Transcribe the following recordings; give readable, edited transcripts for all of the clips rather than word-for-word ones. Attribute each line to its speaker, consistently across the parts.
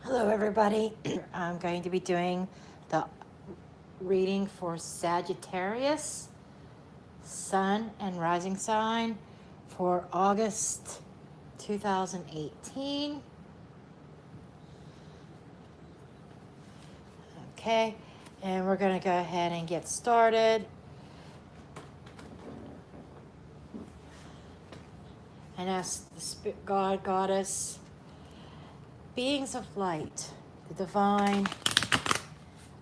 Speaker 1: Hello, everybody. I'm going to be doing the reading for Sagittarius, Sun and Rising Sign for August 2018. Okay, and we're going to go ahead and get started and ask the Spirit, God, Goddess, beings of light, the divine,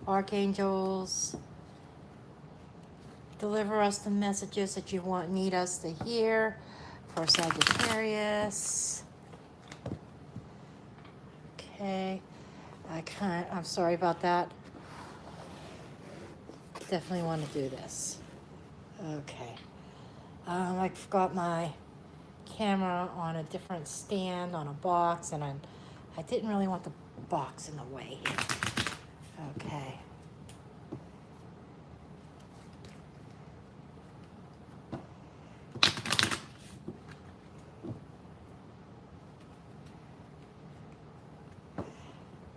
Speaker 1: archangels, deliver us the messages that you need us to hear for Sagittarius. Okay, I'm sorry about that. Definitely want to do this. Okay. I've got my camera on a different stand on a box, and I didn't really want the box in the way here. Okay.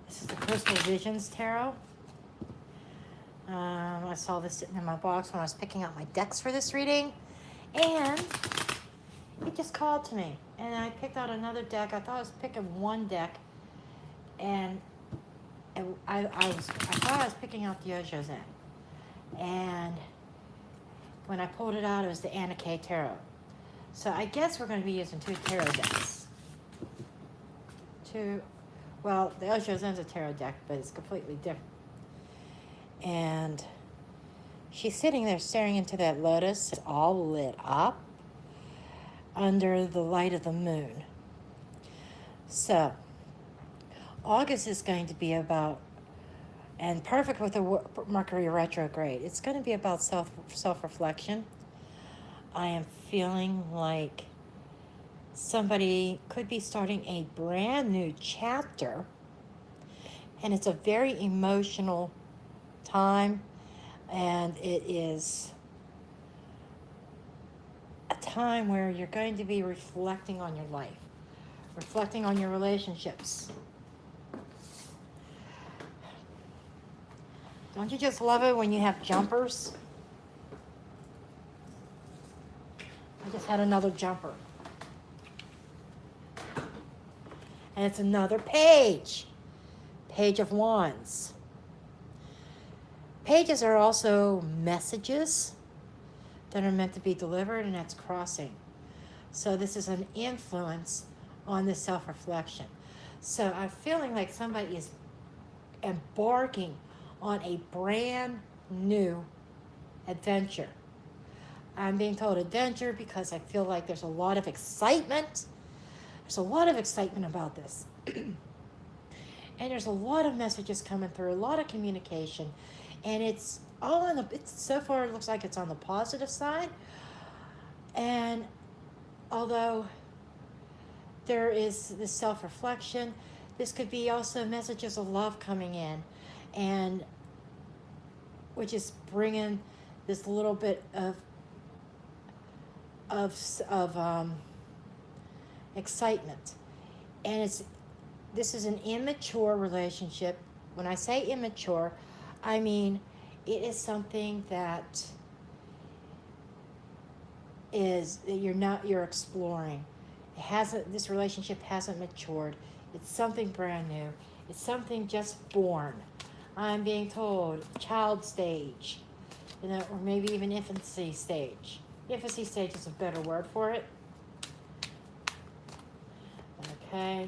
Speaker 1: This is the Crystal Visions Tarot. I saw this sitting in my box when I was picking out my decks for this reading, and it just called to me. And I picked out another deck. I thought I was picking one deck, and I thought I was picking out the Osho Zen. And when I pulled it out, it was the Anna K Tarot. So I guess we're going to be using two tarot decks. Well, the Osho Zen's a tarot deck, but it's completely different. And she's sitting there staring into that lotus. It's all lit up under the light of the moon. So August is going to be about, and perfect with the Mercury retrograde, it's going to be about self-reflection. I am feeling like somebody could be starting a brand new chapter, and it's a very emotional time, and it is a time where you're going to be reflecting on your life, reflecting on your relationships. Don't you just love it when you have jumpers? I just had another jumper. And it's another page. Page of Wands. Pages are also messages that are meant to be delivered, and that's crossing. So this is an influence on the self-reflection. So I'm feeling like somebody is embarking on a brand new adventure. I'm being told adventure because I feel like there's a lot of excitement. There's a lot of excitement about this. And there's a lot of messages coming through, a lot of communication. And it's all so far it looks like it's on the positive side. And although there is this self-reflection, this could be also messages of love coming in, and which is bringing this little bit of excitement. And this is an immature relationship. When I say immature, I mean it is something that you're exploring. This relationship hasn't matured. It's something brand new. It's something just born. I'm being told child stage, or maybe even infancy stage. Infancy stage is a better word for it. Okay.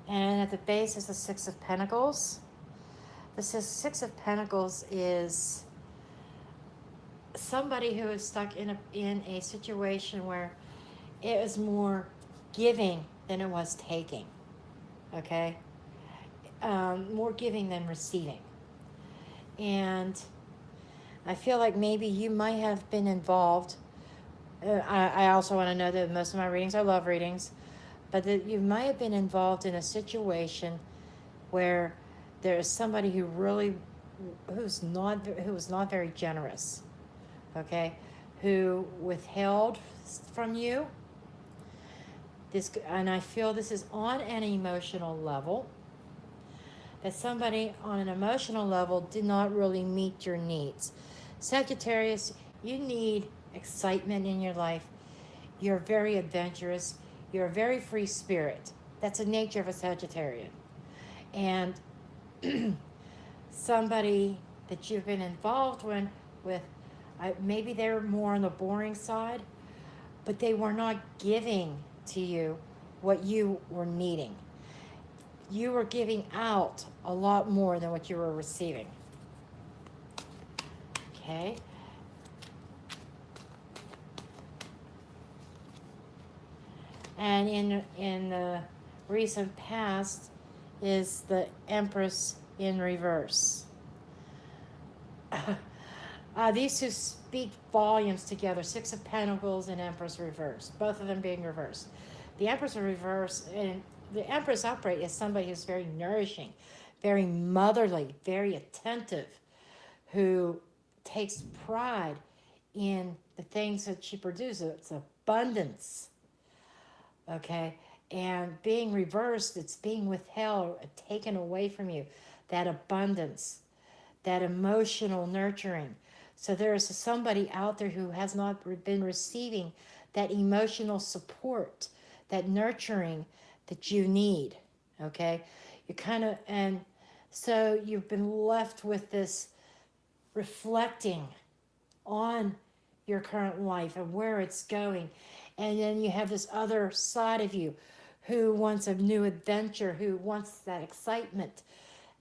Speaker 1: And at the base is the Six of Pentacles. The Six of Pentacles is somebody who is stuck in a situation where it was more giving than it was taking. Okay? More giving than receiving. And I feel like maybe you might have been involved. I also want to know that most of my readings, I love readings, but that you might have been involved in a situation where there is somebody who really who was not very generous, okay, who withheld from you. This, and I feel this is on an emotional level, that somebody on an emotional level did not really meet your needs. Sagittarius, you need excitement in your life. You're very adventurous. You're a very free spirit. That's the nature of a Sagittarian. And somebody that you've been involved with, maybe they were more on the boring side, but they were not giving to you what you were needing. You were giving out a lot more than what you were receiving. Okay? And in the recent past is the Empress in reverse. These two speak volumes together. Six of Pentacles and Empress reverse, both of them being reversed. The Empress reverse and the Empress upright is somebody who's very nourishing, very motherly, very attentive, who takes pride in the things that she produces. It's abundance. Okay? And being reversed, it's being withheld, taken away from you. That abundance, that emotional nurturing. So there is somebody out there who has not been receiving that emotional support, that nurturing that you need. Okay? You kind of, and so you've been left with this reflecting on your current life and where it's going. And then you have this other side of you who wants a new adventure, who wants that excitement.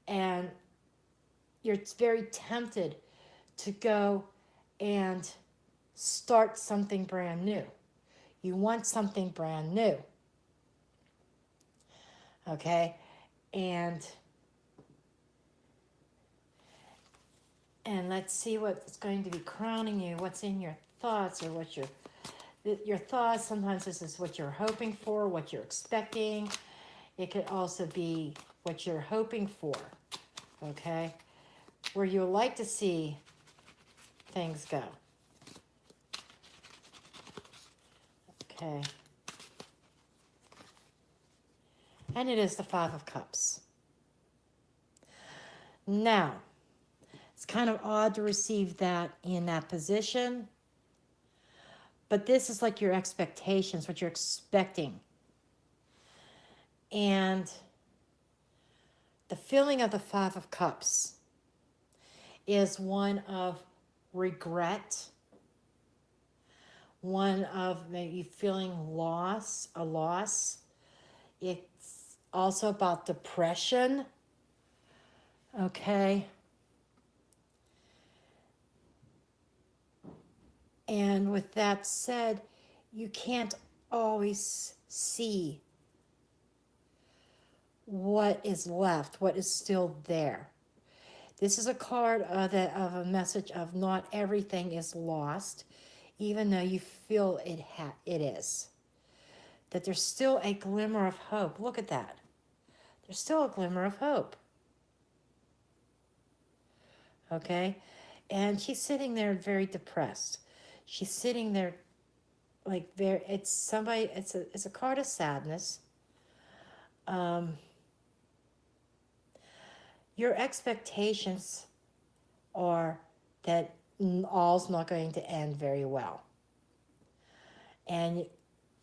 Speaker 1: And you're very tempted to go and start something brand new. You want something brand new. Okay? And let's see what's going to be crowning you, what's in your thoughts, or what your thoughts. Sometimes this is what you're hoping for, what you're expecting. It could also be what you're hoping for, okay? Where you would like to see things go. Okay. And it is the Five of Cups. Now, it's kind of odd to receive that in that position, but this is like your expectations, what you're expecting. And the feeling of the Five of Cups is one of regret, one of maybe feeling a loss. It's also about depression, okay? And with that said, you can't always see what is left, what is still there. This is a card of a message of not everything is lost, even though you feel it is. That there's still a glimmer of hope. Look at that. There's still a glimmer of hope. Okay? And she's sitting there very depressed. She's sitting there like very, it's a card of sadness. Your expectations are that all's not going to end very well. And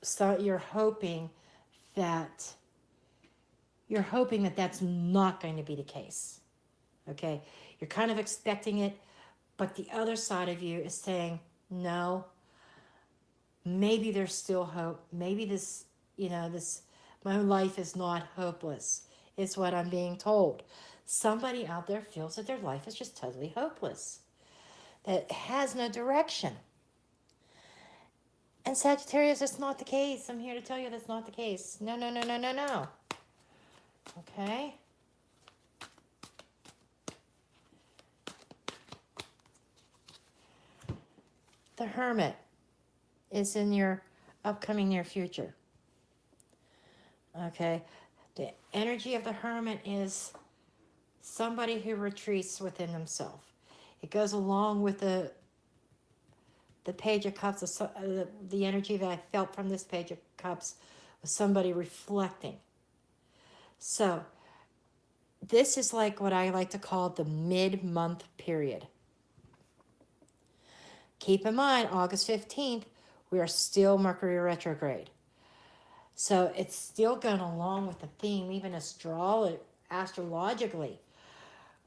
Speaker 1: so you're hoping that that's not going to be the case. Okay? You're kind of expecting it, but the other side of you is saying, no, maybe there's still hope. Maybe my life is not hopeless, is what I'm being told. Somebody out there feels that their life is just totally hopeless, that has no direction. And Sagittarius, that's not the case. I'm here to tell you that's not the case. No. Okay? The Hermit is in your upcoming near future. Okay? The energy of the Hermit is somebody who retreats within themselves. It goes along with the Page of Cups, the energy that I felt from this Page of Cups was somebody reflecting. So this is like what I like to call the mid-month period. Keep in mind, August 15th, we are still Mercury retrograde. So it's still going along with the theme, even astrologically.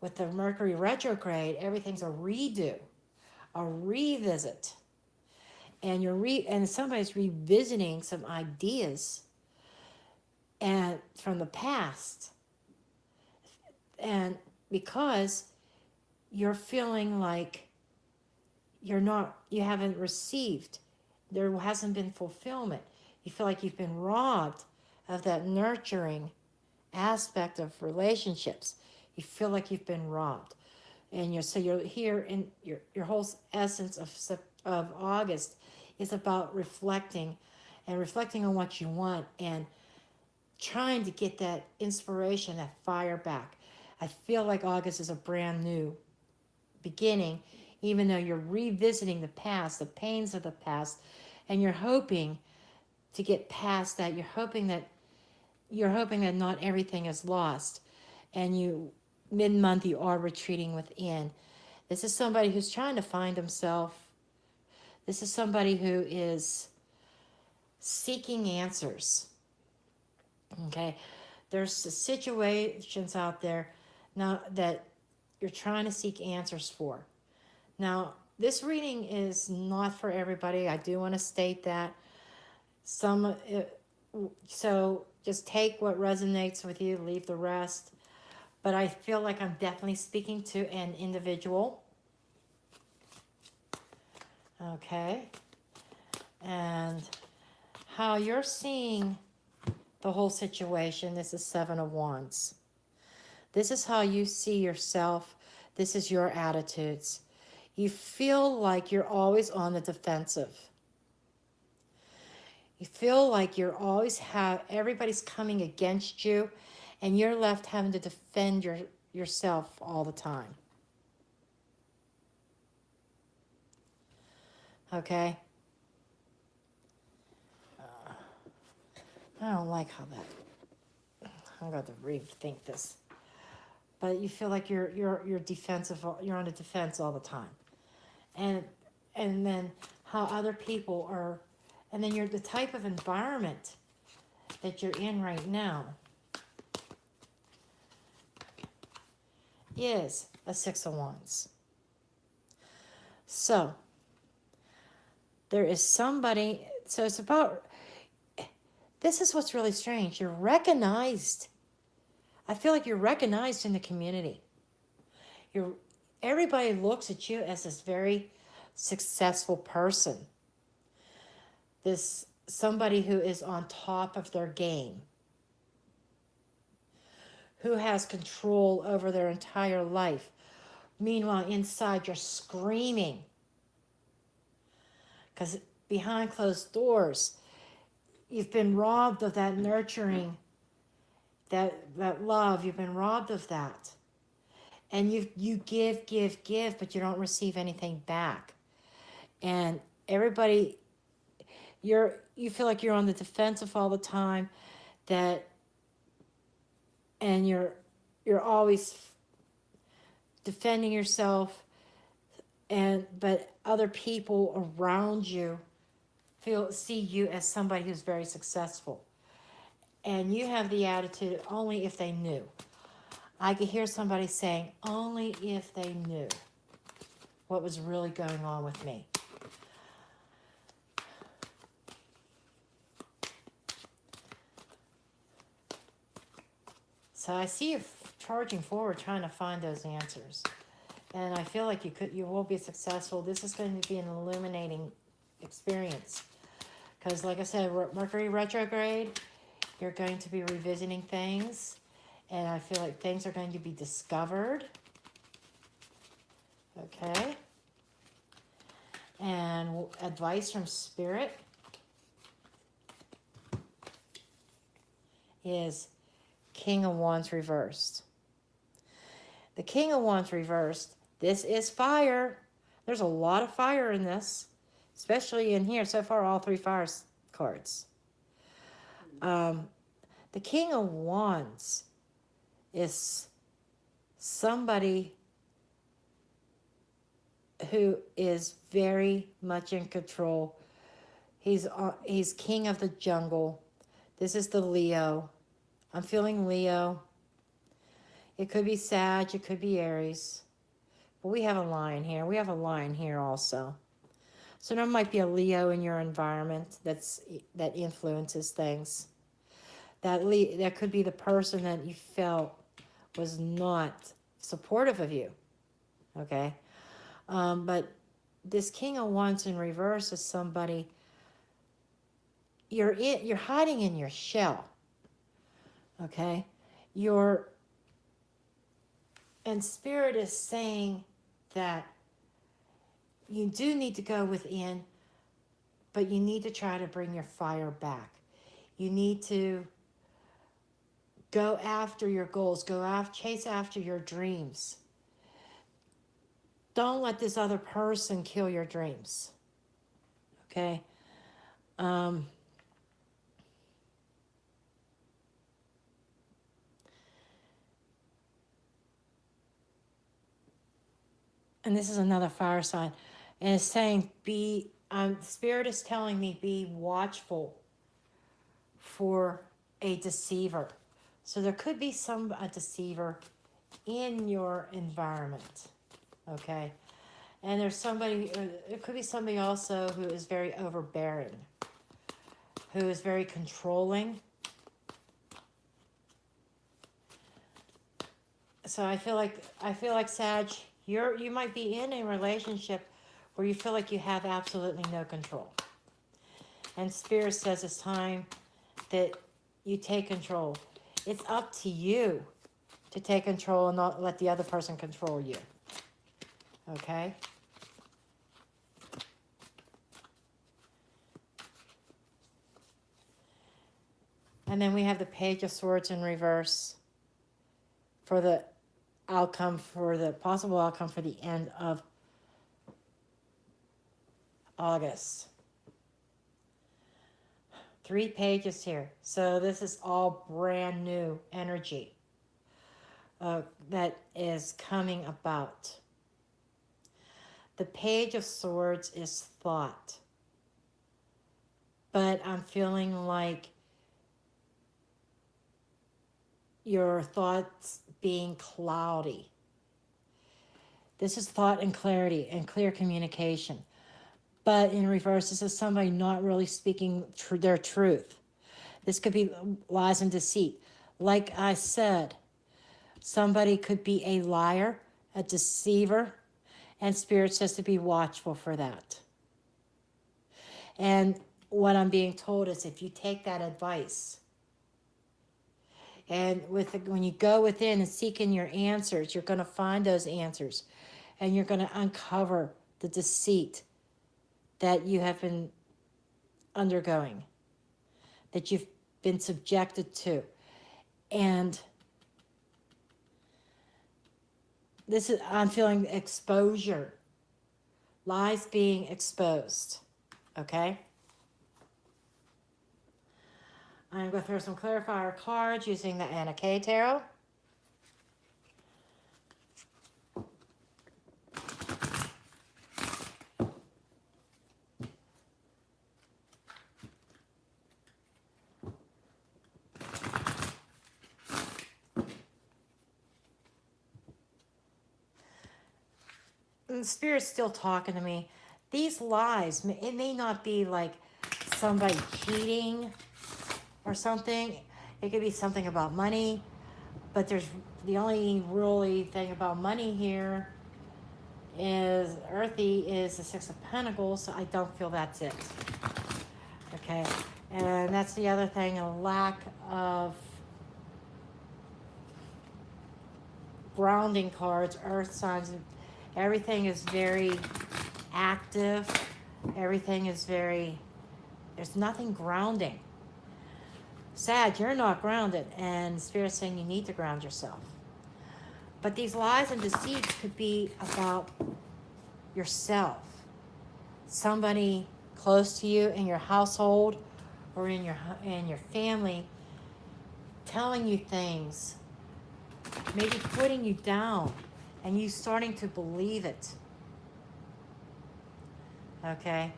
Speaker 1: With the Mercury retrograde, everything's a redo, a revisit. And and somebody's revisiting some ideas and from the past. And because you're feeling like you haven't received, there hasn't been fulfillment. You feel like you've been robbed of that nurturing aspect of relationships. You feel like you've been robbed. And you're here in your whole essence of August is about reflecting on what you want and trying to get that inspiration, that fire back. I feel like August is a brand new beginning, even though you're revisiting the past, the pains of the past, and you're hoping to get past that. You're hoping that not everything is lost, and mid-month you are retreating within. This is somebody who's trying to find himself. This is somebody who is seeking answers. Okay, there's situations out there now that you're trying to seek answers for. Now, this reading is not for everybody. I do want to state that. So just take what resonates with you, leave the rest. But I feel like I'm definitely speaking to an individual. Okay. And how you're seeing the whole situation, this is Seven of Wands. This is how you see yourself. This is your attitudes. You feel like you're always on the defensive. You feel like everybody's coming against you, and you're left having to defend yourself all the time. Okay? I don't like how that. I'm going to rethink this. But you feel like you're defensive. You're on the defense all the time, and then how other people are, and then you're the type of environment that you're in right now is a Six of Wands. So there is somebody. So it's about. This is what's really strange. You're recognized. I feel like you're recognized in the community. Everybody looks at you as this very successful person. This somebody who is on top of their game. Who has control over their entire life. Meanwhile, inside you're screaming. Because behind closed doors, you've been robbed of that nurturing, that love. You've been robbed of that. And you give, but you don't receive anything back. And everybody, you feel like you're on the defensive all the time, and you're always defending yourself, but other people around you see you as somebody who's very successful. And you have the attitude, only if they knew. I could hear somebody saying, only if they knew what was really going on with me. So I see you charging forward, trying to find those answers. And I feel like you will be successful. This is going to be an illuminating experience. Because like I said, Mercury retrograde, you're going to be revisiting things. And I feel like things are going to be discovered. Okay. And advice from Spirit is King of Wands reversed. The King of Wands reversed. This is fire. There's a lot of fire in this, especially in here. So far, all 3 fire cards. The King of Wands is somebody who is very much in control. He's king of the jungle. This is the Leo. I'm feeling Leo. It could be Sag, it could be Aries. But we have a lion here. We have a lion here also. So there might be a Leo in your environment that influences things. That could be the person that you felt was not supportive of you. Okay? But this King of Wands in reverse is somebody you're hiding in your shell. Okay? And Spirit is saying that you do need to go within, but you need to try to bring your fire back. You need to go after your goals, chase after your dreams. Don't let this other person kill your dreams. Okay? And this is another fire sign. And it's saying, Spirit is telling me, be watchful for a deceiver. So there could be a deceiver in your environment. Okay? And there's somebody, it could be somebody also who is very overbearing, who is very controlling. So I feel like Sag, you might be in a relationship where you feel like you have absolutely no control. And Spirit says it's time that you take control. It's up to you to take control and not let the other person control you. Okay? And then we have the Page of Swords in reverse for the possible outcome for the end of August. 3 pages here. So this is all brand new energy that is coming about. The Page of Swords is thought. But I'm feeling like your thoughts being cloudy. This is thought and clarity and clear communication. But in reverse, this is somebody not really speaking their truth. This could be lies and deceit. Like I said, somebody could be a liar, a deceiver, and Spirit says to be watchful for that. And what I'm being told is if you take that advice, and when you go within and seek in your answers, you're going to find those answers. And you're going to uncover the deceit that you have been undergoing, that you've been subjected to. And I'm feeling exposure. Lies being exposed. Okay? I'm going to throw some clarifier cards using the Anna K Tarot. And the Spirit's still talking to me. These lies, it may not be like somebody cheating or something. It could be something about money, but there's the only really thing about money here is earthy is the 6 of Pentacles, so I don't feel that's it. Okay, and that's the other thing, a lack of grounding cards, earth signs. Everything is very active. Everything is there's nothing grounding. Sag, you're not grounded, and Spirit's saying you need to ground yourself. But these lies and deceits could be about yourself. Somebody close to you in your household or in your family telling you things, maybe putting you down, and you starting to believe it. Okay?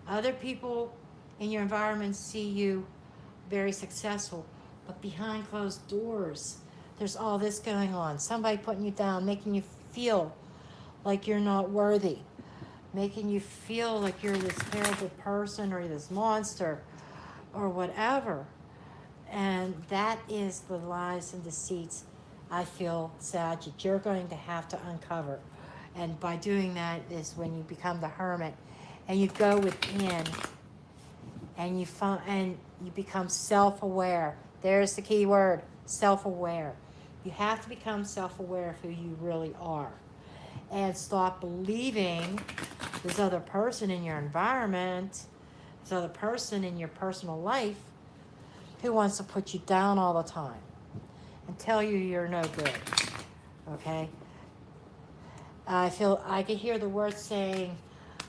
Speaker 1: Other people in your environment see you very successful, but behind closed doors, there's all this going on. Somebody putting you down, making you feel like you're not worthy, making you feel like you're this terrible person or this monster or whatever. And that is the lies and deceits, I feel, Sag, that you're going to have to uncover. And by doing that is when you become the hermit and you go within and you become self-aware. There's the key word, self-aware. You have to become self-aware of who you really are and stop believing this other person in your environment, this other person in your personal life who wants to put you down all the time and tell you you're no good. Okay? I can hear the words saying,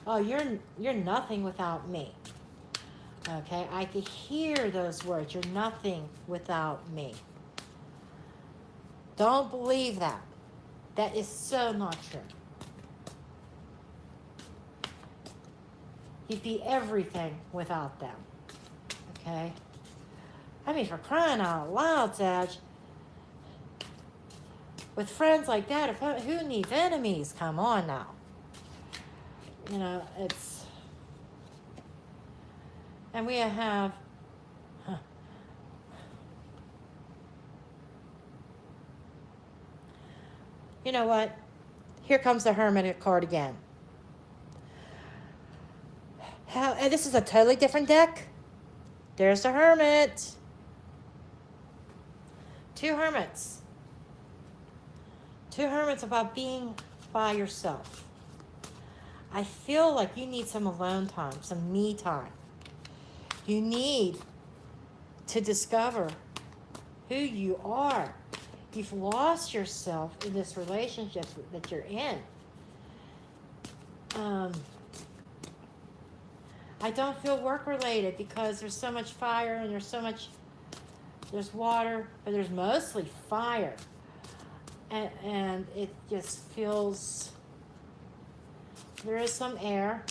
Speaker 1: "Oh, you're nothing without me." Okay? I can hear those words, "You're nothing without me." Don't believe that. That is so not true. You'd be everything without them. Okay? I mean, for crying out loud, Sag. With friends like that, who needs enemies? Come on now. You know, it's... And we have... You know what? Here comes the Hermit card again. And this is a totally different deck. There's the Hermit. Two Hermits. Two Hermits about being by yourself. I feel like you need some alone time, some me time. You need to discover who you are. You've lost yourself in this relationship that you're in. I don't feel work-related because there's so much fire and there's water, but there's mostly fire. And it just feels, there is some air,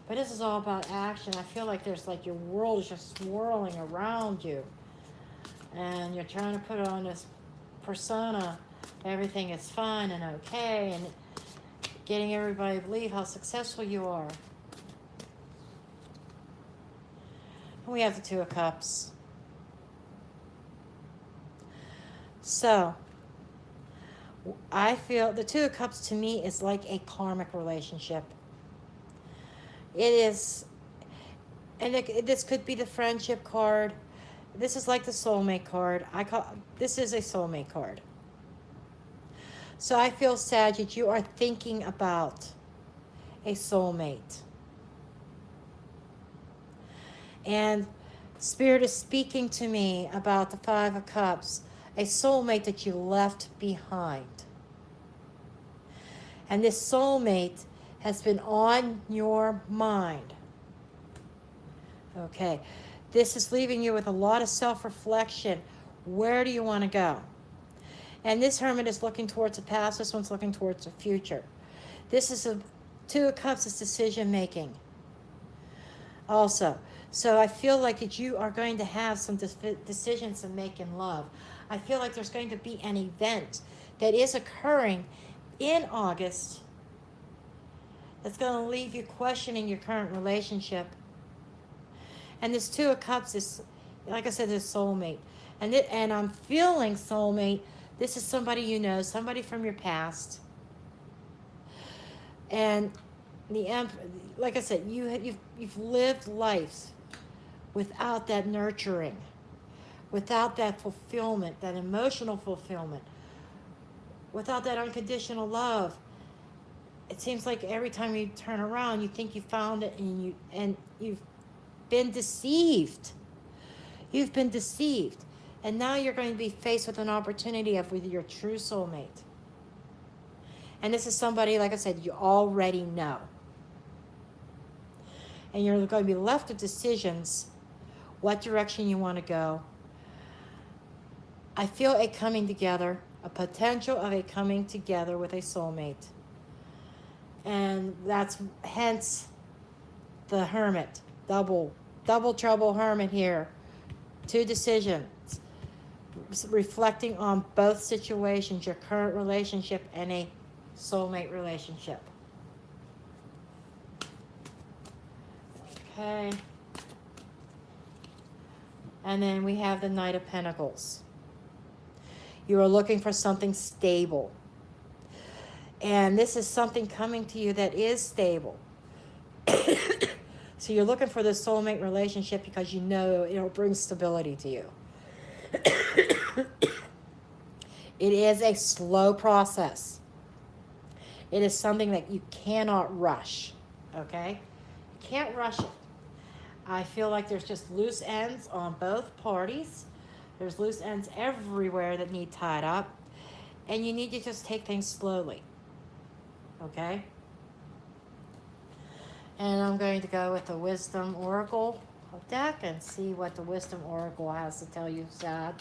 Speaker 1: but this is all about action. I feel like there's like your world is just swirling around you. And you're trying to put on this persona, everything is fun and okay, and getting everybody to believe how successful you are. And we have the Two of Cups. So, I feel the Two of Cups to me is like a karmic relationship. It is, and this could be the friendship card. This is like the soulmate card. This is a soulmate card. So I feel, Sag, that you are thinking about a soulmate. And Spirit is speaking to me about the Five of Cups, a soulmate that you left behind. And this soulmate has been on your mind. Okay. This is leaving you with a lot of self-reflection. Where do you want to go? And this Hermit is looking towards the past. This one's looking towards the future. This is a Two of Cups is decision-making. Also. So I feel like that you are going to have some decisions to make in love. I feel like there's going to be an event that is occurring in August that's going to leave you questioning your current relationship. And this Two of Cups is, like I said, this soulmate. And I'm feeling soulmate. This is somebody you know, somebody from your past. And like I said, you've lived life without that nurturing, without that fulfillment, that emotional fulfillment, without that unconditional love. It seems like every time you turn around, you think you found it, and you've been deceived. You've been deceived. And now you're going to be faced with an opportunity of with your true soulmate. And this is somebody, like I said, you already know. And you're going to be left with decisions, what direction you want to go. I feel a coming together, a potential of a coming together with a soulmate. And that's hence the hermit, double trouble hermit here. 2 decisions, reflecting on both situations, your current relationship and a soulmate relationship. Okay. And then we have the Knight of Pentacles. You are looking for something stable. And this is something coming to you that is stable. So you're looking for the soulmate relationship because you know it'll bring stability to you. It is a slow process. It is something that you cannot rush. Okay? You can't rush it. I feel like there's just loose ends on both parties. There's loose ends everywhere that need tied up. And you need to just take things slowly. Okay? And I'm going to go with the Wisdom Oracle deck and see what the Wisdom Oracle has to tell you, Sag.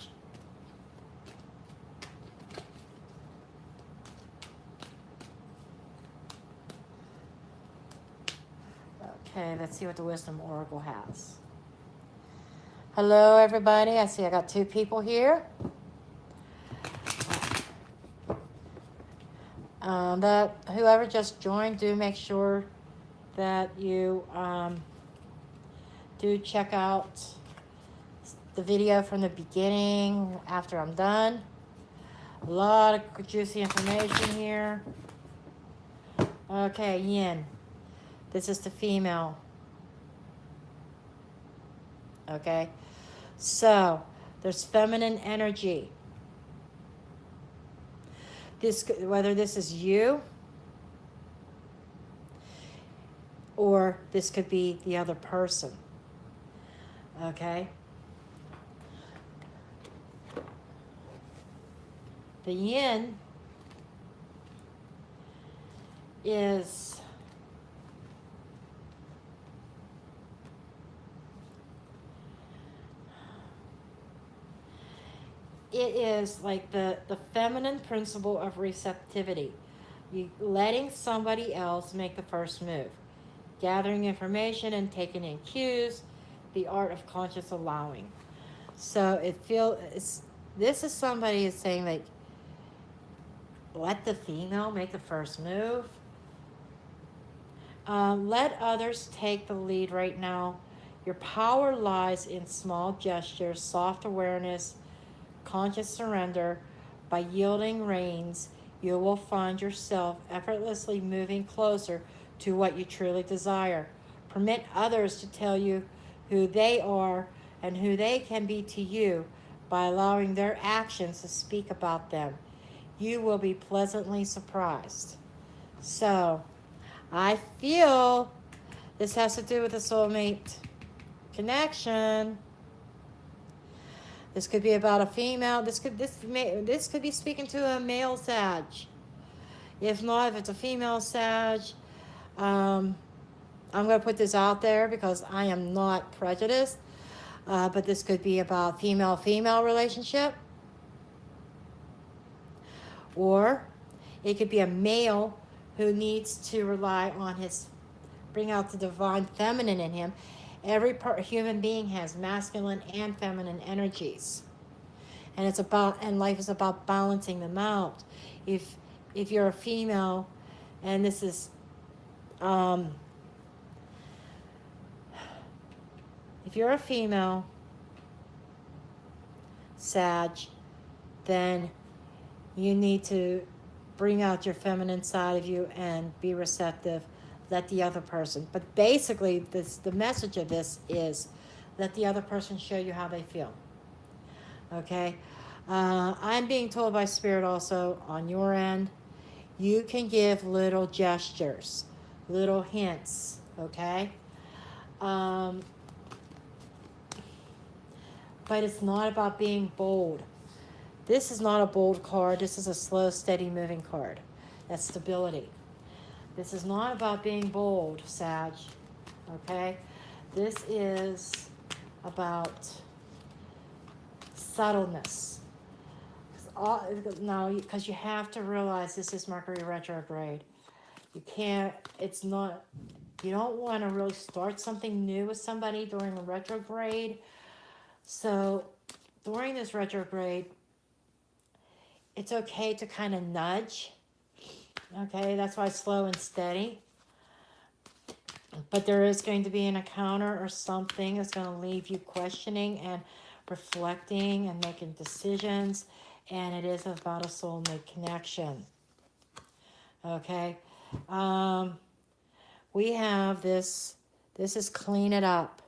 Speaker 1: Okay, let's see what the Wisdom Oracle has. Hello, everybody. I see I got 2 people here. That whoever just joined, do make sure that you do check out the video from the beginning after I'm done. A lot of juicy information here. Okay, Yin. This is the female. Okay. So, there's feminine energy. Whether this is you or this could be the other person. Okay? The yin is like the feminine principle of receptivity. You letting somebody else make the first move. Gathering information and taking in cues. The art of conscious allowing. So this is somebody is saying like, let the female make the first move. Let others take the lead right now. Your power lies in small gestures, soft awareness, conscious surrender. By yielding reins, you will find yourself effortlessly moving closer to what you truly desire. Permit others to tell you who they are and who they can be to you by allowing their actions to speak about them. You will be pleasantly surprised. So, I feel this has to do with a soulmate connection. This could be about a female. This could be speaking to a male Sag. If not, if it's a female Sag, I'm going to put this out there because I am not prejudiced. But this could be about female-female relationship. Or it could be a male who needs to rely on bring out the divine feminine in him. Every human being has masculine and feminine energies. And life is about balancing them out. If you're a female, and this is, if you're a female Sag, then you need to bring out your feminine side of you and be receptive. Let the other person. But basically, the message of this is let the other person show you how they feel. Okay? I'm being told by Spirit also on your end, you can give little gestures, little hints. Okay? but it's not about being bold. This is not a bold card. This is a slow, steady moving card. That's stability. This is not about being bold, Sag. Okay? This is about subtleness. No, because you have to realize this is Mercury retrograde. You can't, it's not, you don't want to really start something new with somebody during a retrograde. So during this retrograde, it's okay to kind of nudge. Okay, that's why it's slow and steady. But there is going to be an encounter or something that's going to leave you questioning and reflecting and making decisions. And it is about a soulmate connection. Okay. We have this. This is clean it up.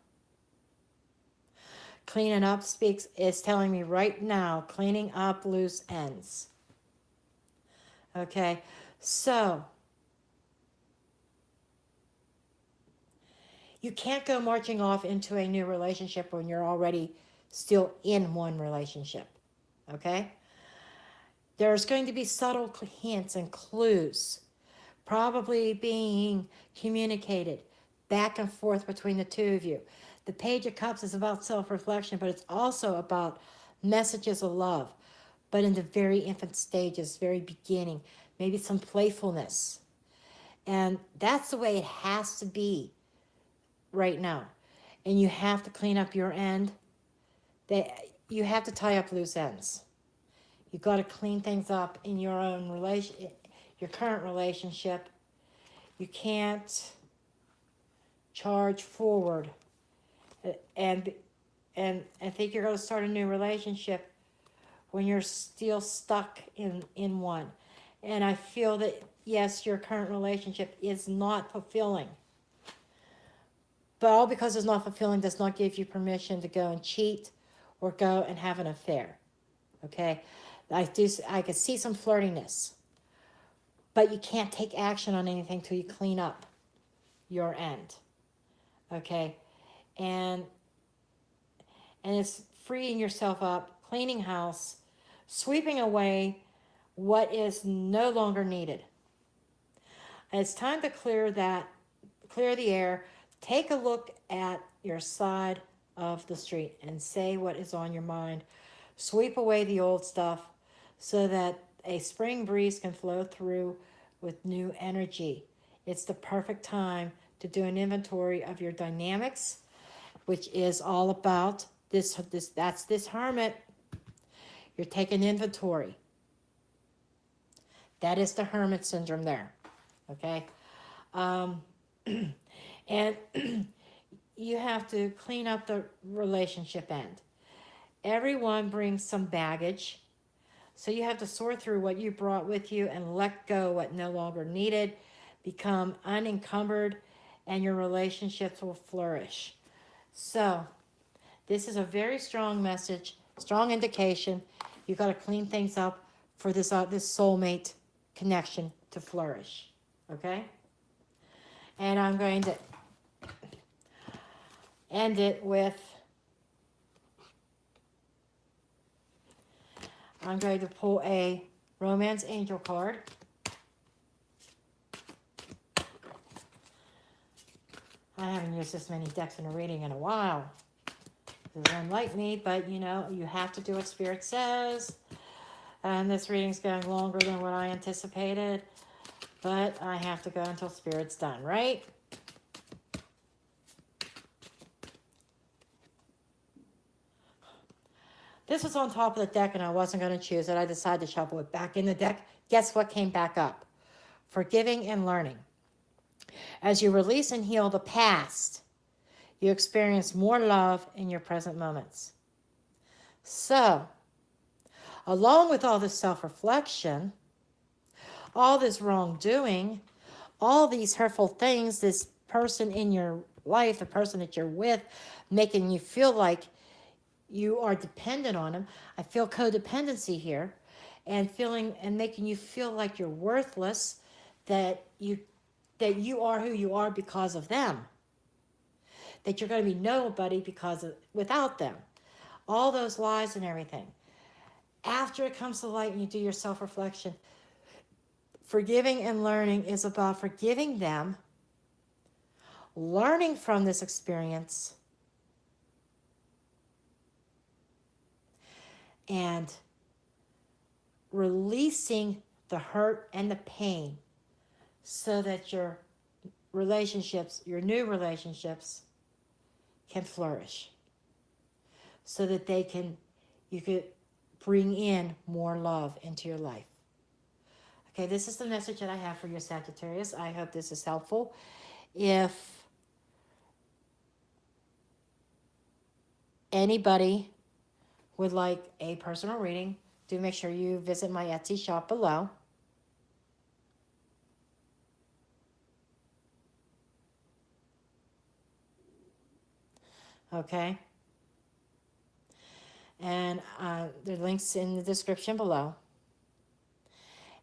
Speaker 1: Clean it up is telling me right now, cleaning up loose ends. Okay. So you can't go marching off into a new relationship when you're already still in one relationship. Okay? There's going to be subtle hints and clues probably being communicated back and forth between the two of you. The Page of Cups is about self-reflection, but it's also about messages of love, but in the very infant stages, very beginning, maybe some playfulness. And that's the way it has to be right now. And you have to clean up your end. You have to tie up loose ends. You got to clean things up in your own your current relationship. You can't charge forward and think you're going to start a new relationship when you're still stuck in one. And I feel that, yes, your current relationship is not fulfilling. But all because it's not fulfilling does not give you permission to go and cheat or go and have an affair. Okay? I can see some flirtiness. But you can't take action on anything till you clean up your end. Okay? And it's freeing yourself up, cleaning house, sweeping away what is no longer needed. And it's time to clear the air. Take a look at your side of the street and say what is on your mind. Sweep away the old stuff so that a spring breeze can flow through with new energy. It's the perfect time to do an inventory of your dynamics, which is all about that's this hermit. You're taking inventory. That is the hermit syndrome there. Okay? And you have to clean up the relationship end. Everyone brings some baggage. So you have to sort through what you brought with you and let go what no longer needed, become unencumbered, and your relationships will flourish. So this is a very strong message, strong indication. You've got to clean things up for this soulmate connection to flourish. Okay? And I'm going to end it with, I'm going to pull a Romance Angel card. I haven't used this many decks in a reading in a while. This is unlike me, but you know, you have to do what Spirit says. And this reading's going longer than what I anticipated, but I have to go until Spirit's done, right? This was on top of the deck and I wasn't going to choose it. I decided to shuffle it back in the deck. Guess what came back up? Forgiving and learning. As you release and heal the past, you experience more love in your present moments. So, along with all this self-reflection, all this wrongdoing, all these hurtful things, this person in your life, the person that you're with, making you feel like you are dependent on them. I feel codependency here, and making you feel like you're worthless, that you are who you are because of them, that you're going to be nobody without them. all those lies and everything. After it comes to light and you do your self-reflection, forgiving and learning is about forgiving them, learning from this experience, and releasing the hurt and the pain so that your relationships, your new relationships, can flourish. So that you could bring in more love into your life. Okay, this is the message that I have for you, Sagittarius. I hope this is helpful. If anybody would like a personal reading, do make sure you visit my Etsy shop below. Okay? And the link's in the description below.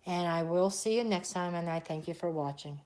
Speaker 1: And I will see you next time, and I thank you for watching.